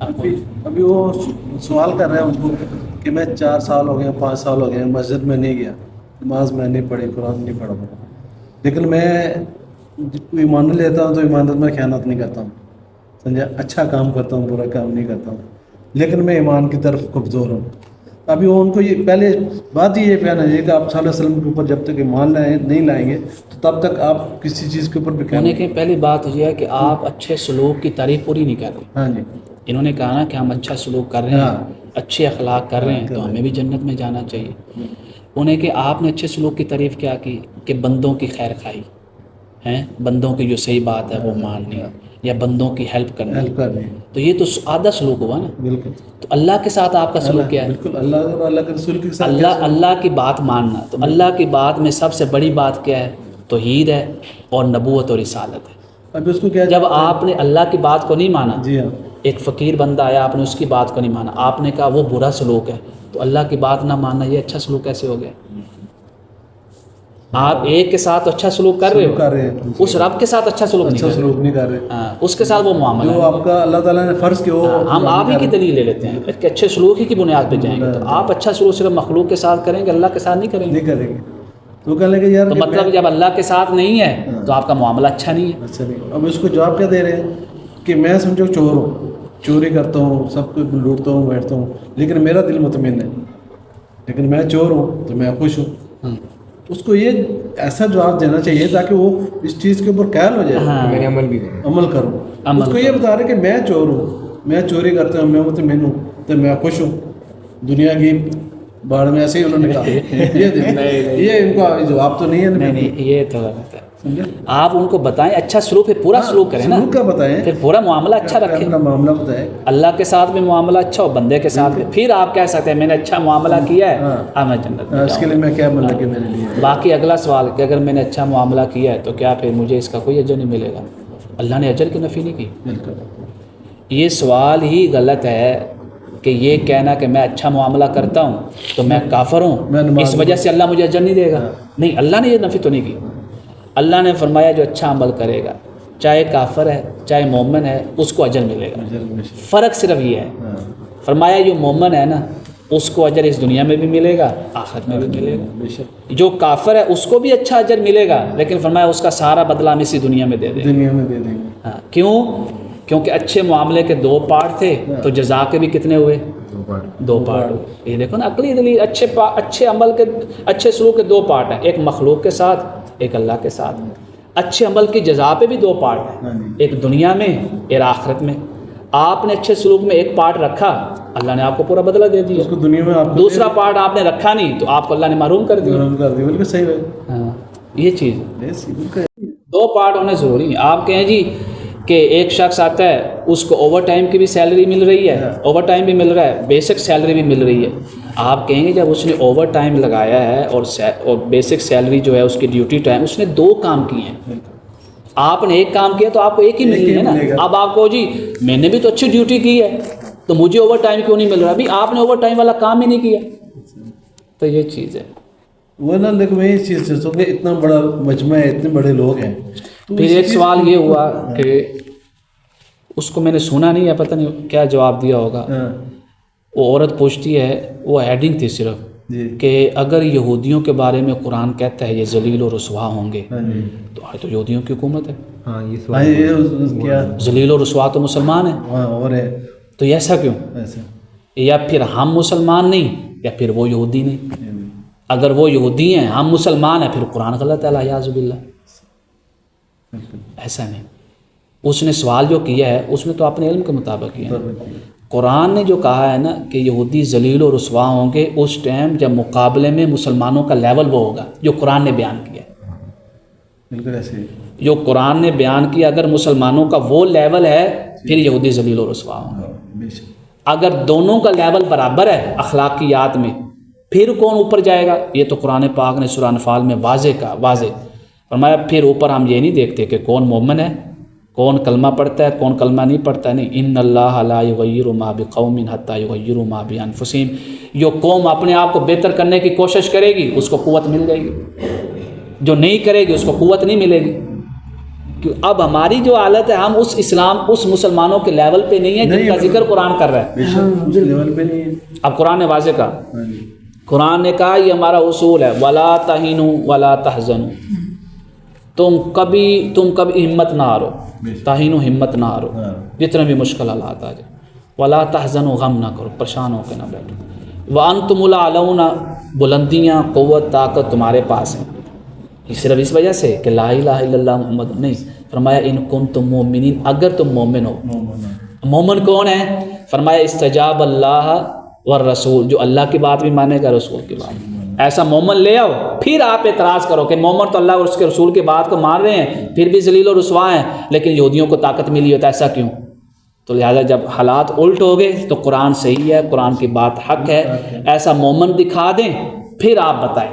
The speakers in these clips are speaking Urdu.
ابھی وہ سوال کر رہے ہیں ان کو کہ میں 4 سال ہو گئے 5 سال ہو گئے مسجد میں نہیں گیا، نماز میں نہیں پڑھی، قرآن نہیں پڑھا، لیکن میں ایمان لیتا ہوں تو ایماندار میں خیانت نہیں کرتا ہوں، سمجھا، اچھا کام کرتا ہوں، برا کام نہیں کرتا ہوں، لیکن میں ایمان کی طرف کمزور ہوں۔ ابھی وہ ان کو یہ پہلے بات ہی یہ کہنا چاہیے کہ آپ صلی اللہ علیہ وسلم کے اوپر جب تک ایمان نہیں لائیں گے تو تب تک آپ کسی چیز کے اوپر بھی انہوں نے پہلی بات یہ ہے کہ آپ اچھے سلوک کی تعریف پوری نہیں کر رہے۔ ہاں جی، انہوں نے کہا نا کہ ہم اچھا سلوک کر رہے ہیں، اچھے اخلاق کر رہے ہیں تو ہمیں بھی جنت میں جانا چاہیے۔ انہیں کہ آپ نے اچھے سلوک کی تعریف کیا کی کہ بندوں کی خیر خواہی ہیں، بندوں کی جو صحیح بات ہے وہ ماننی یا بندوں کی ہیلپ کرنا، تو یہ تو آدھا سلوک ہوا نا۔ بالکل۔ تو اللہ کے ساتھ آپ کا سلوک کیا ہے؟ بالکل، اللہ اور اللہ کے رسول کے ساتھ اللہ کی بات ماننا۔ تو اللہ کی بات میں سب سے بڑی بات کیا ہے؟ توحید ہے اور نبوت اور رسالت ہے۔ ابھی اس کو کیا جب آپ نے اللہ کی بات کو نہیں مانا، جی ہاں، ایک فقیر بندہ آیا، آپ نے اس کی بات کو نہیں مانا، آپ نے کہا وہ برا سلوک ہے، تو اللہ کی بات نہ ماننا یہ اچھا سلوک کیسے ہو گیا؟ آپ ایک کے ساتھ اچھا سلوک کر رہے ہو، اس رب کے ساتھ اچھا سلوک نہیں کر رہے، اس کے ساتھ وہ معاملہ جو آپ کا اللہ تعالیٰ نے فرض کیا ہم آپ ہی کی دلیل لے لیتے ہیں کہ اچھے سلوک ہی کی بنیاد پہ جائیں گے۔ تو آپ اچھا سلوک صرف مخلوق کے ساتھ کریں گے، اللہ کے ساتھ نہیں کریں گے۔ تو کہنے لگے یار تو مطلب جب اللہ کے ساتھ نہیں ہے تو آپ کا معاملہ اچھا نہیں ہے۔ اچھا نہیں۔ اب اس کو جواب کیا دے رہے ہیں کہ میں سمجھو چور ہوں، چوری کرتا ہوں، سب کو لوٹتا ہوں، بیٹھتا ہوں، لیکن میرا دل مطمئن ہے، لیکن میں چور ہوں تو میں خوش ہوں۔ اس کو یہ ایسا جواب دینا چاہیے تاکہ وہ اس چیز کے اوپر قائل ہو جائے، میں عمل کروں۔ اس کو یہ بتا رہے کہ میں چور ہوں، میں چوری کرتا ہوں، میں مطمئن ہوں تو میں خوش ہوں، دنیا کی باڑ میں، ایسے ہی انہوں نے کہا۔ یہ ان کا جواب تو نہیں ہے۔ نہیں، یہ تو غلط ہے۔ آپ ان کو بتائیں اچھا سلوک، پھر پورا سلوک کریں نا، سلوک کا بتائیں، پھر پورا معاملہ اچھا رکھیں، معاملہ بتائیں، اللہ کے ساتھ بھی معاملہ اچھا ہو، بندے کے ساتھ بھی، پھر آپ کہہ سکتے ہیں میں نے اچھا معاملہ کیا ہے، اب میں جنت میں اس کے لیے میں کیا عمل لگے میرے لیے۔ باقی اگلا سوال کہ اگر میں نے اچھا معاملہ کیا ہے تو کیا پھر مجھے اس کا کوئی اجر نہیں ملے گا؟ اللہ نے اجر کی نفی نہیں کی۔ بالکل، یہ سوال ہی غلط ہے کہ یہ کہنا کہ میں اچھا معاملہ کرتا ہوں تو میں کافر ہوں، اس وجہ سے اللہ مجھے اجر نہیں دے گا۔ نہیں، اللہ نے یہ نفی تو نہیں کی۔ اللہ نے فرمایا جو اچھا عمل کرے گا، چاہے کافر ہے چاہے مومن ہے، اس کو اجر ملے گا۔ فرق صرف یہ ہے، فرمایا جو مومن ہے نا اس کو اجر اس دنیا میں بھی ملے گا، آخرت میں بھی ملے گا۔ جو کافر ہے اس کو بھی اچھا اجر ملے گا، لیکن فرمایا اس کا سارا بدلہ ہم اسی دنیا میں دے دیں گے۔ کیوں؟ کیونکہ اچھے معاملے کے 2 پارٹ تھے تو جزا کے بھی کتنے ہوئے؟ 2 پارٹ ہوئے۔ یہ دیکھو نا عقلی دلیل، اچھے عمل کے، اچھے سلوک کے 2 پارٹ ہیں، ایک مخلوق کے ساتھ ایک اللہ کے ساتھ۔ اچھے عمل کی جزا پہ بھی 2 پارٹ ہیں، ایک دنیا میں ایک آخرت میں۔ آپ نے اچھے سلوک میں ایک پارٹ رکھا، اللہ نے آپ کو پورا بدلہ دے دیا۔ دنیا میں دوسرا پارٹ آپ نے رکھا نہیں تو آپ کو اللہ نے محروم کر دیا۔ بالکل صحیح ہے۔ ہاں، یہ چیز 2 پارٹ ہونے ضروری ہیں۔ آپ کہیں جی کہ ایک شخص آتا ہے اس کو اوور ٹائم کی بھی سیلری مل رہی ہے، اوور ٹائم بھی مل رہا ہے، بیسک سیلری بھی مل رہی ہے۔ آپ کہیں گے جب اس نے اوور ٹائم لگایا ہے اور بیسک سیلری جو ہے اس کی ڈیوٹی ٹائم، اس نے 2 کام کیے ہیں، آپ نے ایک کام کیا تو آپ کو ایک ہی ملنی ہے نا۔ اب آپ کو جی میں نے بھی تو اچھی ڈیوٹی کی ہے تو مجھے اوور ٹائم کیوں نہیں مل رہا؟ ابھی آپ نے اوور ٹائم والا کام ہی نہیں کیا، تو یہ چیز ہے۔ وہ نا دیکھو میں اس چیز سے کہ اتنا بڑا مجمع ہے، اتنے بڑے لوگ ہیں۔ پھر ایک سوال یہ ہوا کہ اس کو میں نے سنا نہیں ہے، پتہ نہیں کیا جواب دیا ہوگا۔ وہ عورت پوچھتی ہے، وہ ہیڈنگ تھی صرف کہ اگر یہودیوں کے بارے میں قرآن کہتا ہے یہ ذلیل و رسوا ہوں گے تو یہودیوں کی حکومت ہے، ذلیل و رسوا تو مسلمان ہیں، تو یہ ایسا کیوں؟ یا پھر ہم مسلمان نہیں یا پھر وہ یہودی نہیں؟ اگر وہ یہودی ہیں ہم مسلمان ہیں پھر قرآن غلط ہے، الیاذ باللہ۔ ایسا نہیں، اس نے سوال جو کیا ہے اس نے تو اپنے علم کے مطابق کیا ہے۔ قرآن نے جو کہا ہے نا کہ یہودی ذلیل و رسوا ہوں گے، اس ٹائم جب مقابلے میں مسلمانوں کا لیول وہ ہوگا جو قرآن نے بیان کیا ہے۔ بالکل ایسے جو قرآن نے بیان کیا اگر مسلمانوں کا وہ لیول ہے پھر یہودی ذلیل و رسوا ہوں گے۔ اگر دونوں کا لیول برابر ہے اخلاقیات میں پھر کون اوپر جائے گا؟ یہ تو قرآن پاک نے سورہ انفال میں واضح فرمایا۔ پھر اوپر ہم یہ نہیں دیکھتے کہ کون مومن ہے، کون کلمہ پڑھتا ہے، کون کلمہ نہیں پڑھتا، نہیں۔ ان اللہ لا یغیر ما بقوم حتی یغیروا ما بانفسہم۔ جو قوم اپنے آپ کو بہتر کرنے کی کوشش کرے گی اس کو قوت مل جائے گی، جو نہیں کرے گی اس کو قوت نہیں ملے گی۔ کہ اب ہماری جو حالت ہے ہم اس اسلام اس مسلمانوں کے لیول پہ نہیں ہے جن کا ذکر قرآن کر رہا ہے. اس لیول پہ نہیں ہے. اب قرآن نے واضح کہا, قرآن نے کہا یہ ہمارا اصول ہے, ولا تہینوا ولا تحزنوا, تم کبھی ہمت نہ ہارو, تہینوا ہمت نہ ہارو جتنے بھی مشکل حالات آ جائے, ولا تحزنوا غم نہ کرو, پریشان ہو کے نہ بیٹھو, وانتم الاعلون, بلندیاں قوت طاقت تمہارے پاس ہیں. صرف اس وجہ سے کہ لا الہ الا اللہ محمد نہیں, فرمایا ان کنتم مؤمنین, اگر تم مومن ہو. مومن کون ہے؟ فرمایا استجاب اللہ والرسول, جو اللہ کی بات بھی مانے گا رسول کی بات. ایسا مومن لے آؤ, پھر آپ اعتراض کرو کہ مومن تو اللہ اور اس کے رسول کی بات کو مان رہے ہیں پھر بھی ذلیل و رسوا ہیں, لیکن یہودیوں کو طاقت ملی ہوتا ہے, ایسا کیوں؟ تو لہٰذا جب حالات الٹ ہو گئے تو قرآن صحیح ہے, قرآن کی بات حق ہے, ایسا مومن دکھا دیں پھر آپ بتائیں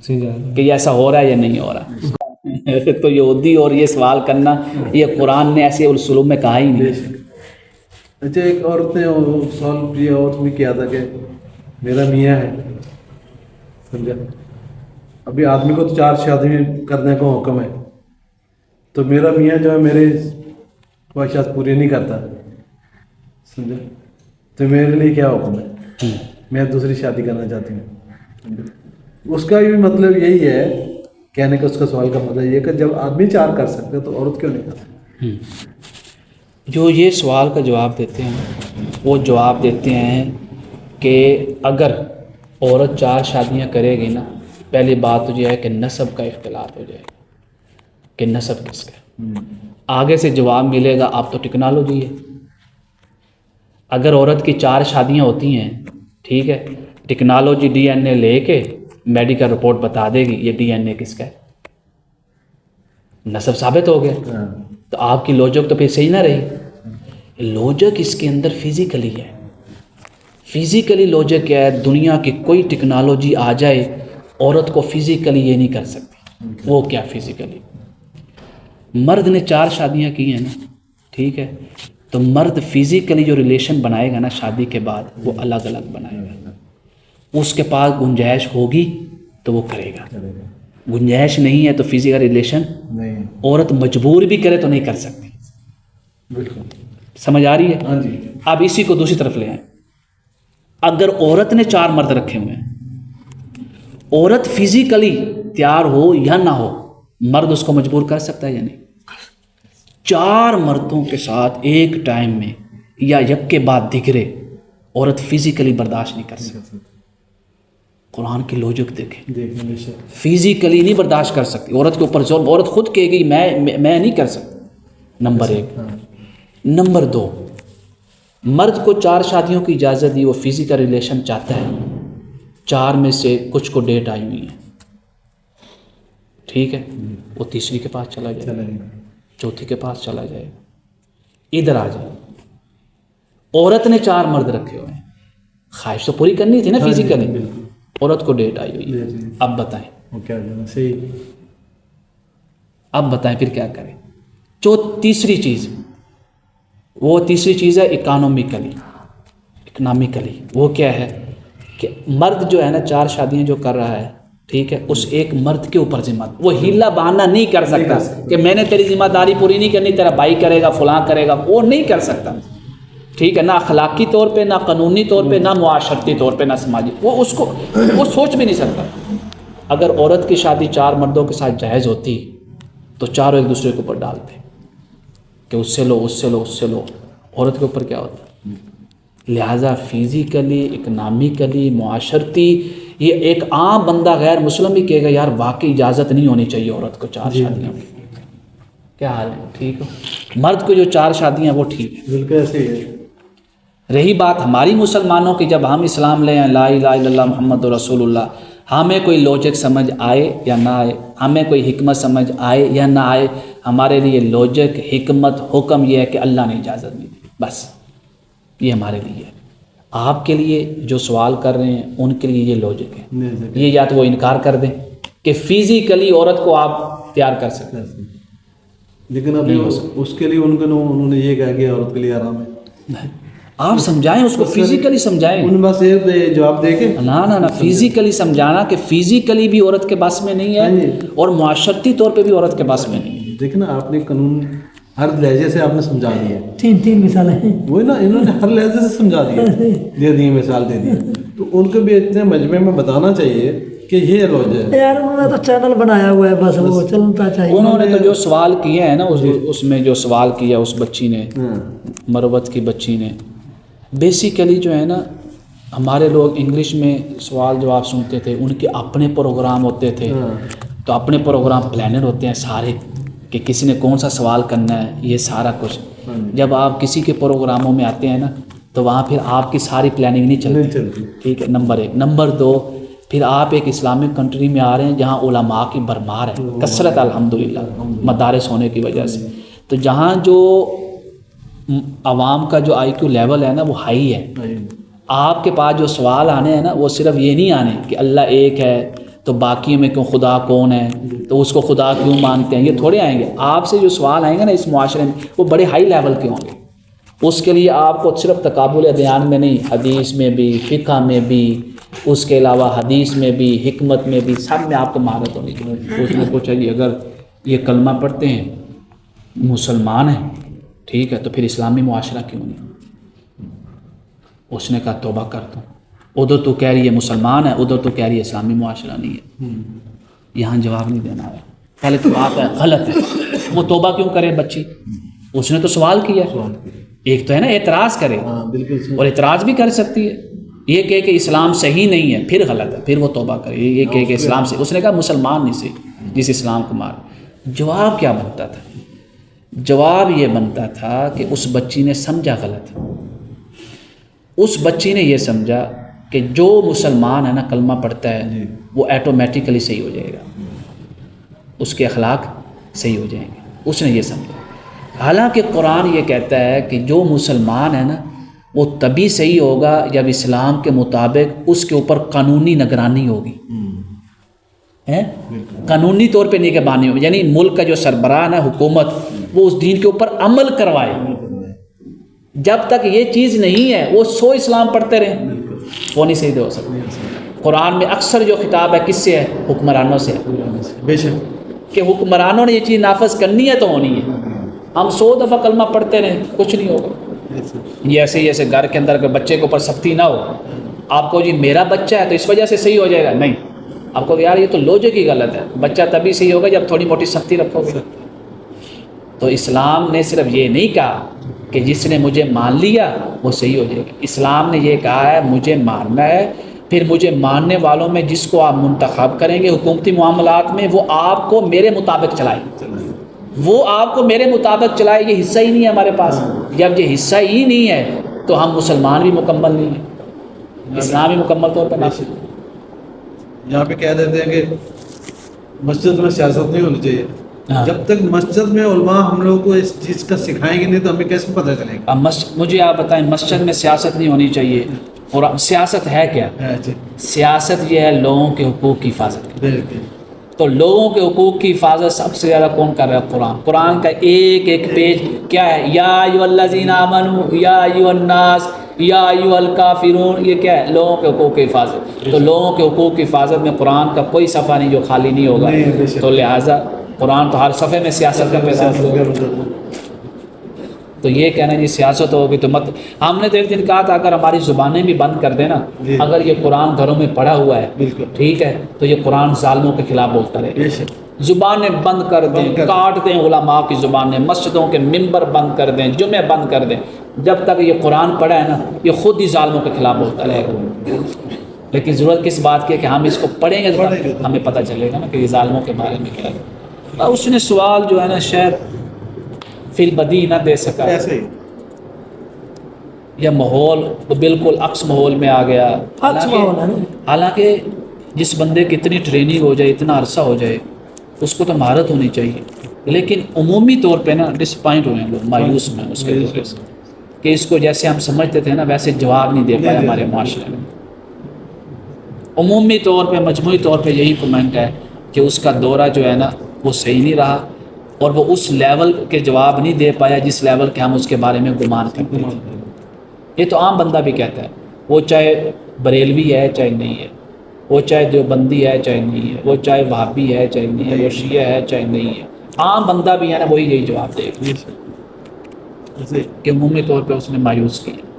کہ یہ ایسا ہو رہا ہے یا نہیں ہو رہا. تو یہودی اور یہ سوال کرنا یہ قرآن نے ایسے السلوم میں کہا ہی نہیں. اچھا, ایک عورت نے سوال یہ عورت نے کیا تھا کہ میرا میاں ہے, سمجھا, ابھی آدمی کو تو 4 شادی کرنے کا حکم ہے, تو میرا میاں جو ہے میرے خواہشات پوری نہیں کرتا, سمجھا, تو میرے لیے کیا حکم ہے؟ میں دوسری شادی کرنا چاہتی ہوں. اس کا بھی مطلب یہی ہے, کہنے کا اس کا سوال کا مطلب یہ ہے کہ جب آدمی 4 کر سکتے تو عورت کیوں نہیں کر سکتی؟ جو یہ سوال کا جواب دیتے ہیں وہ جواب دیتے ہیں کہ اگر عورت 4 شادیاں کرے گی نا, پہلی بات تو یہ ہے کہ نسب کا اختلاف ہو جائے گا کہ نسب کس کا. آگے سے جواب ملے گا اب تو ٹیکنالوجی ہے. اگر عورت کی 4 شادیاں ہوتی ہیں, ٹھیک ہے, ٹیکنالوجی ڈی این اے لے کے میڈیکل رپورٹ بتا دے گی یہ ڈی این اے کس کا ہے, نسب ثابت ہو گیا. تو آپ کی لوجک تو پھر صحیح نہ رہی. لوجک اس کے اندر فزیکلی ہے. فزیکلی لوجک کیا ہے؟ دنیا کی کوئی ٹیکنالوجی آ جائے عورت کو فزیکلی یہ نہیں کر سکتی. وہ کیا فزیکلی؟ مرد نے 4 شادیاں کی ہیں نا, ٹھیک ہے, تو مرد فزیکلی جو ریلیشن بنائے گا نا شادی کے بعد وہ الگ الگ بنائے گا. اس کے پاس گنجائش ہوگی تو وہ کرے گا, گنجائش نہیں ہے تو فزیکل ریلیشن نہیں. عورت مجبور بھی کرے تو نہیں کر سکتی. بالکل سمجھ آ رہی ہے؟ ہاں جی. اب اسی کو دوسری طرف لے آئیں. اگر عورت نے 4 مرد رکھے ہوئے ہیں, عورت فزیکلی تیار ہو یا نہ ہو, مرد اس کو مجبور کر سکتا ہے یا نہیں؟ 4 مردوں کے ساتھ ایک ٹائم میں یا یک کے بعد دگرے عورت فزیکلی برداشت نہیں کر سکتی. قرآن کی لوجک دیکھیں, فزیکلی نہیں برداشت کر سکتی عورت کے اوپر ظلم. عورت خود کہے گی میں نہیں کر سکتی. نمبر 1. نمبر 2, مرد کو 4 شادیوں کی اجازت دی, وہ فزیکل ریلیشن چاہتا ہے, 4 میں سے کچھ کو ڈیٹ آئی ہوئی ہے, ٹھیک ہے, وہ تیسری کے پاس چلا جائے گا, چوتھی کے پاس چلا جائے گا. ادھر آ جائے, عورت نے 4 مرد رکھے ہوئے ہیں, خواہش تو پوری کرنی تھی نا فزیکلی, عورت کو ڈیٹ آئی ہوئی ہے. اب بتائیں صحیح, اب بتائیں پھر کیا کریں؟ تیسری چیز, وہ تیسری چیز ہے اکانومیکلی. وہ کیا ہے کہ مرد جو ہے نا 4 شادیاں جو کر رہا ہے, ٹھیک ہے, اس ایک مرد کے اوپر ذمہ, وہ ہیلا بہانہ نہیں کر سکتا کہ میں نے تیری ذمہ داری پوری نہیں کرنی, تیرا بھائی کرے گا, فلاں کرے گا, وہ نہیں کر سکتا. ٹھیک ہے, نہ اخلاقی طور پہ, نہ قانونی طور پہ, نہ معاشرتی طور پہ, نہ سماجی, وہ سوچ بھی نہیں سکتا. اگر عورت کی شادی 4 مردوں کے ساتھ جائز ہوتی تو چاروں ایک دوسرے کے اوپر ڈالتے کہ اس سے لو, اس سے لو, اس سے لو. عورت کے اوپر کیا ہوتا؟ لہٰذا فزیکلی, اکنامکلی, معاشرتی, یہ ایک عام بندہ غیر مسلم بھی کہے گا یار واقعی اجازت نہیں ہونی چاہیے عورت کو 4 شادیاں کی. کیا حال ہے؟ ٹھیک ہو. مرد کو جو 4 شادیاں وہ ٹھیک ہے, بالکل ایسے ہی ہے. رہی بات ہماری مسلمانوں کی, جب ہم اسلام لے آئیں لا الہ الا اللہ محمد رسول اللہ, ہمیں کوئی لوجک سمجھ آئے یا نہ آئے, ہمیں کوئی حکمت سمجھ آئے یا نہ آئے, ہمارے لیے لوجک, حکمت, حکم یہ ہے کہ اللہ نے اجازت نہیں دی, بس یہ ہمارے لیے ہے. آپ کے لیے جو سوال کر رہے ہیں ان کے لیے یہ لوجک ہے. یہ یا تو وہ انکار کر دیں کہ فزیکلی عورت کو آپ تیار کر سکتے ہیں, لیکن ابھی اس کے لیے انہوں نے یہ کہا کہ عورت کے لیے آرام ہے. آپ سمجھائیں اس کو, فزیکلی سمجھائیں. ان بس یہ جواب دے کے نہ فزیکلی سمجھانا کہ فزیکلی بھی عورت کے بس میں نہیں ہے اور معاشرتی طور پہ بھی عورت کے بس میں نہیں ہے. دیکھیں نا آپ نے قانون ہر لہجے سے آپ نے سمجھا دیا. 3 مثالیں ہیں. وہی نا, انہوں نے ہر لہجے سے سمجھا دیا, دے دی مثال دے دی. تو ان کو بھی اتنے مجمع میں بتانا چاہیے کہ یہ لوجہ ہے. یار انہوں نے تو چینل بنایا ہوا ہے, بس وہ چلتا چاہیے. انہوں نے تو جو سوال کیے ہیں نا اس میں جو سوال کیا اس بچی نے, مروت کی بچی نے, بیسیکلی جو ہے نا ہمارے لوگ انگلش میں سوال جواب سنتے تھے, ان کے اپنے پروگرام ہوتے تھے. تو اپنے پروگرام پلانر ہوتے ہیں سارے کہ کسی نے کون سا سوال کرنا ہے, یہ سارا کچھ. جب آپ کسی کے پروگراموں میں آتے ہیں نا تو وہاں پھر آپ کی ساری پلاننگ نہیں چلتی. ٹھیک ہے, نمبر 1. نمبر 2, پھر آپ ایک اسلامک کنٹری میں آ رہے ہیں جہاں علماء کی بھرمار ہے, کثرت الحمدللہ مدارس ہونے کی وجہ سے. تو جہاں جو عوام کا جو IQ لیول ہے نا وہ ہائی ہے. آپ کے پاس جو سوال آنے ہیں نا وہ صرف یہ نہیں آنے کہ اللہ ایک ہے تو باقی میں کیوں خدا کون ہے, تو اس کو خدا کیوں مانتے ہیں, یہ تھوڑے آئیں گے. آپ سے جو سوال آئیں گے نا اس معاشرے میں وہ بڑے ہائی لیول کے ہوں گے. اس کے لیے آپ کو صرف تقابل ادیان میں نہیں, حدیث میں بھی, فقہ میں بھی, اس کے علاوہ حدیث میں بھی, حکمت میں بھی, سب میں آپ کو مہارت ہونی چاہیے. اس نے پوچھا جی اگر یہ کلمہ پڑھتے ہیں, مسلمان ہیں, ٹھیک ہے, تو پھر اسلامی معاشرہ کیوں نہیں؟ اس نے کہا توبہ کرتا ہوں, ادھر تو کہہ رہی ہے مسلمان ہے, ادھر تو کہہ رہی ہے اسلامی معاشرہ نہیں ہے. یہاں جواب نہیں دینا ہے, پہلے تو بات ہے غلط ہے. وہ توبہ کیوں کرے بچی؟ اس نے تو سوال کیا. ایک تو ہے نا اعتراض کرے, اور اعتراض بھی کر سکتی ہے. یہ کہے کہ اسلام صحیح نہیں ہے پھر غلط ہے, پھر وہ توبہ کرے. یہ کہے کہ اسلام سے, اس نے کہا مسلمان نہیں صحیح جس اسلام کو مار. جواب کیا بنتا تھا؟ جواب یہ بنتا تھا کہ اس بچی نے سمجھا غلط. اس بچی نے یہ سمجھا کہ جو مسلمان ہے نا کلمہ پڑھتا ہے وہ ایٹومیٹیکلی صحیح ہو جائے گا, اس کے اخلاق صحیح ہو جائیں گے. اس نے یہ سمجھا. حالانکہ قرآن یہ کہتا ہے کہ جو مسلمان ہے نا وہ تبھی صحیح ہوگا جب اسلام کے مطابق اس کے اوپر قانونی نگرانی ہوگی, قانونی طور پہ نگہبانی ہوگی. یعنی ملک کا جو سربراہ ہے حکومت وہ اس دین کے اوپر عمل کروائے. جب تک یہ چیز نہیں ہے وہ 100 اسلام پڑھتے رہیں, وہ نہیں صحیح ہو سکتے. قرآن میں اکثر جو خطاب ہے کس سے ہے؟ حکمرانوں سے. بے شک کہ حکمرانوں نے یہ چیز نافذ کرنی ہے تو ہونی ہے. ہم 100 دفعہ کلمہ پڑھتے رہیں کچھ نہیں ہوگا. یہ ایسے ہی ایسے گھر کے اندر اگر بچے کے اوپر سختی نہ ہو, آپ کو جی میرا بچہ ہے تو اس وجہ سے صحیح ہو جائے گا, نہیں. آپ کو یار یہ تو لوجک ہی غلط ہے. بچہ تبھی صحیح ہوگا جب تھوڑی موٹی سختی رکھو گے. تو اسلام نے صرف یہ نہیں کہا کہ جس نے مجھے مان لیا وہ صحیح ہو جائے گا. اسلام نے یہ کہا ہے مجھے ماننا ہے, پھر مجھے ماننے والوں میں جس کو آپ منتخب کریں گے حکومتی معاملات میں وہ آپ کو میرے مطابق چلائے, وہ آپ کو میرے مطابق چلائے. یہ حصہ ہی نہیں ہے ہمارے پاس. جب یہ حصہ ہی نہیں ہے تو ہم مسلمان بھی مکمل نہیں ہیں, اسلام بھی مکمل طور پر نافذ. یہاں پہ کہہ دیتے ہیں کہ مسجد میں سیاست نہیں ہونی چاہیے. جب تک مسجد میں علماء ہم لوگوں کو اس چیز کا سکھائیں گے نہیں تو ہمیں کیسے پتہ چلے گا؟ مجھے آپ بتائیں مسجد میں سیاست نہیں ہونی چاہیے, اور سیاست ہے کیا؟ سیاست یہ ہے لوگوں کے حقوق کی حفاظت. تو لوگوں کے حقوق کی حفاظت سب سے زیادہ کون کر رہا ہے؟ قرآن. قرآن کا ایک ایک پیج کیا ہے؟ یا ایھا الذین آمنوا, یا ایھا الناس, یا ایھا الکافرون. یہ کیا ہے؟ لوگوں کے حقوق کی حفاظت. تو لوگوں کے حقوق کی حفاظت میں قرآن کا کوئی صفحہ نہیں جو خالی نہیں ہوگا. تو لہٰذا قرآن تو ہر صفحے میں سیاست کا پیغام ہوگا. تو یہ کہنا جی سیاست ہوگی تو مت. ہم نے تو ایک دن کہا تھا اگر ہماری زبانیں بھی بند کر دیں نا, اگر یہ قرآن گھروں میں پڑھا ہوا ہے ٹھیک ہے تو یہ قرآن ظالموں کے خلاف بولتا رہے. زبانیں بند کر دیں, کاٹ دیں علماء کی زبانیں, مسجدوں کے ممبر بند کر دیں, جمعے بند کر دیں, جب تک یہ قرآن پڑھا ہے نا یہ خود ہی ظالموں کے خلاف بولتا رہے گا. لیکن ضرورت کس بات کی ہے کہ ہم اس کو پڑھیں گے تو ہمیں پتہ چلے گا نا کہ یہ ظالموں کے بارے میں کیا ہے. اس نے سوال جو ہے نا شاید فی البدیہہ نہ دے سکا, یا ماحول تو بالکل عکس ماحول میں آ گیا. حالانکہ جس بندے کی اتنی ٹریننگ ہو جائے, اتنا عرصہ ہو جائے, اس کو تو مہارت ہونی چاہیے. لیکن عمومی طور پہ نا ڈسپوائنٹ ہوئے ہیں لوگ, مایوس میں اس کے وجہ سے کہ اس کو جیسے ہم سمجھتے تھے نا ویسے جواب نہیں دے پائے ہمارے معاشرے میں. عمومی طور پہ مجموعی طور پہ یہی کمنٹ ہے کہ اس کا دورہ جو ہے نا وہ صحیح نہیں رہا, اور وہ اس لیول کے جواب نہیں دے پایا جس لیول کے ہم اس کے بارے میں گمان کرتے ہیں. یہ تو عام بندہ بھی کہتا ہے, وہ چاہے بریلوی ہے چاہے نہیں ہے, وہ چاہے دیوبندی ہے چاہے نہیں ہے, وہ چاہے وہابی ہے چاہے نہیں ہے, وہ شیعہ ہے چاہے نہیں ہے, عام بندہ بھی ہے نا وہی یہی جواب دے گا جیسے کہ عمومی طور پہ اس نے مایوس کیا.